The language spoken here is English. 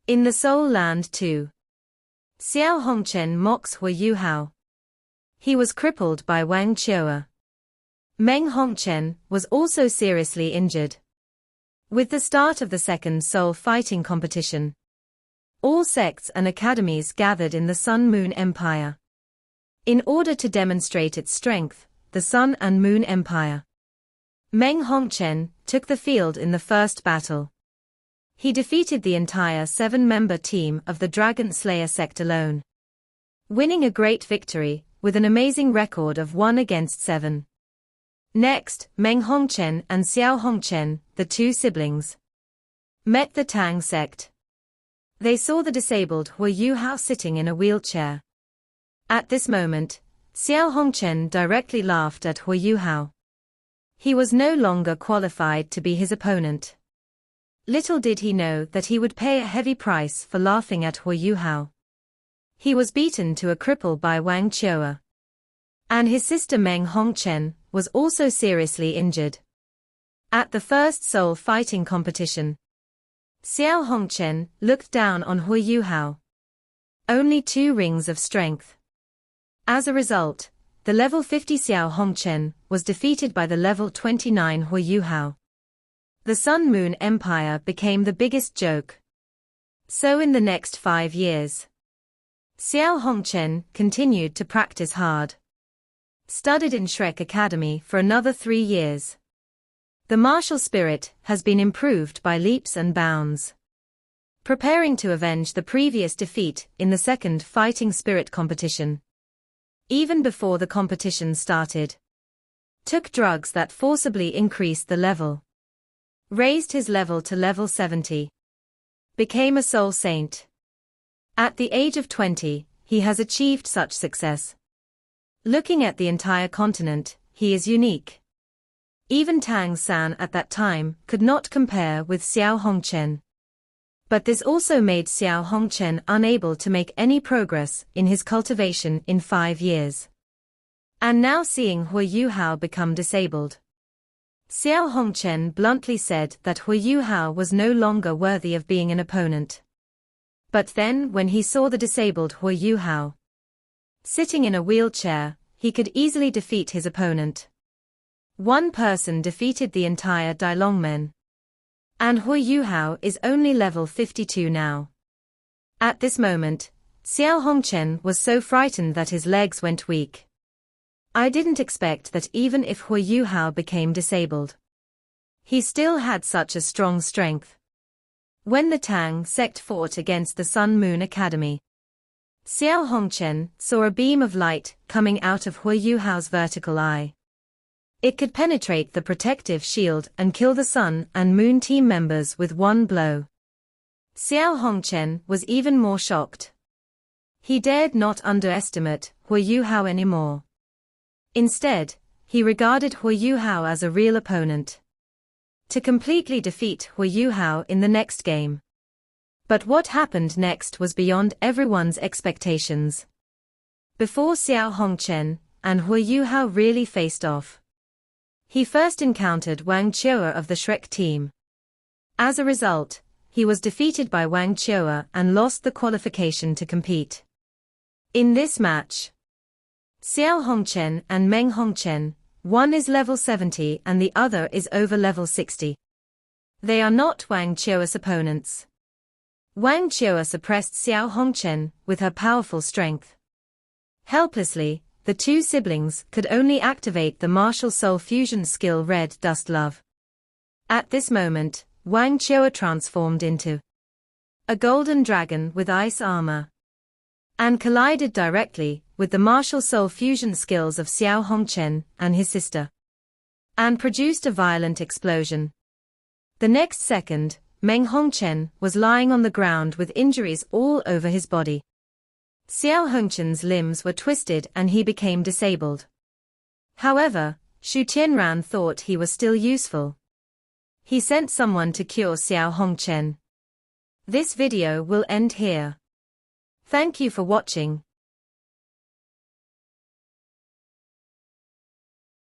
In the Soul Land 2. Xiao Hongchen mocks Huo Yuhao. He was crippled by Wang Qiuer Meng Hongchen was also seriously injured. With the start of the second soul fighting competition, all sects and academies gathered in the Sun-Moon Empire. In order to demonstrate its strength, the Sun and Moon Empire, Meng Hongchen took the field in the first battle. He defeated the entire 7-member team of the Dragon Slayer sect alone, winning a great victory, with an amazing record of 1-7. Next, Meng Hongchen and Xiao Hongchen, the two siblings, met the Tang sect. They saw the disabled Huo Yuhao sitting in a wheelchair. At this moment, Xiao Hongchen directly laughed at Huo Yuhao. He was no longer qualified to be his opponent. Little did he know that he would pay a heavy price for laughing at Huo Yuhao. He was beaten to a cripple by Wang Qiuer, and his sister Meng Hongchen was also seriously injured. At the first soul fighting competition, Xiao Hongchen looked down on Huo Yuhao. Only 2 rings of strength. As a result, the level 50 Xiao Hongchen was defeated by the level 29 Huo Yuhao. The Sun-Moon Empire became the biggest joke. So in the next 5 years, Xiao Hongchen continued to practice hard. Studied in Shrek Academy for another 3 years. The martial spirit has been improved by leaps and bounds. Preparing to avenge the previous defeat in the second fighting spirit competition. Even before the competition started. Took drugs that forcibly increased the level. Raised his level to level 70. Became a soul saint. At the age of 20, he has achieved such success. Looking at the entire continent, he is unique. Even Tang San at that time could not compare with Xiao Hongchen. But this also made Xiao Hongchen unable to make any progress in his cultivation in 5 years. And now seeing Huo Yuhao become disabled, Xiao Hongchen bluntly said that Huo Yuhao was no longer worthy of being an opponent. But then when he saw the disabled Huo Yuhao sitting in a wheelchair, he could easily defeat his opponent. One person defeated the entire Dailongmen. And Huo Yuhao is only level 52 now. At this moment, Xiao Hongchen was so frightened that his legs went weak. I didn't expect that even if Huo Yuhao became disabled, he still had such a strong strength. When the Tang sect fought against the Sun-Moon Academy, Xiao Hongchen saw a beam of light coming out of Huo Yuhao's vertical eye. It could penetrate the protective shield and kill the Sun and Moon team members with one blow. Xiao Hongchen was even more shocked. He dared not underestimate Huo Yuhao anymore. Instead, he regarded Huo Yuhao as a real opponent. To completely defeat Huo Yuhao in the next game. But what happened next was beyond everyone's expectations. Before Xiao Hongchen and Huo Yuhao really faced off, he first encountered Wang Qiuer of the Shrek team. As a result, he was defeated by Wang Qiuer and lost the qualification to compete. In this match, Xiao Hongchen and Meng Hongchen, one is level 70 and the other is over level 60. They are not Wang Qiuer's opponents. Wang Qiuer suppressed Xiao Hongchen with her powerful strength. Helplessly, the two siblings could only activate the martial soul fusion skill Red Dust Love. At this moment, Wang Qiuer transformed into a golden dragon with ice armor and collided directly with the martial soul fusion skills of Xiao Hongchen and his sister, and produced a violent explosion. The next second, Meng Hongchen was lying on the ground with injuries all over his body. Xiao Hongchen's limbs were twisted and he became disabled. However, Shu Tianran thought he was still useful. He sent someone to cure Xiao Hongchen. This video will end here. Thank you for watching.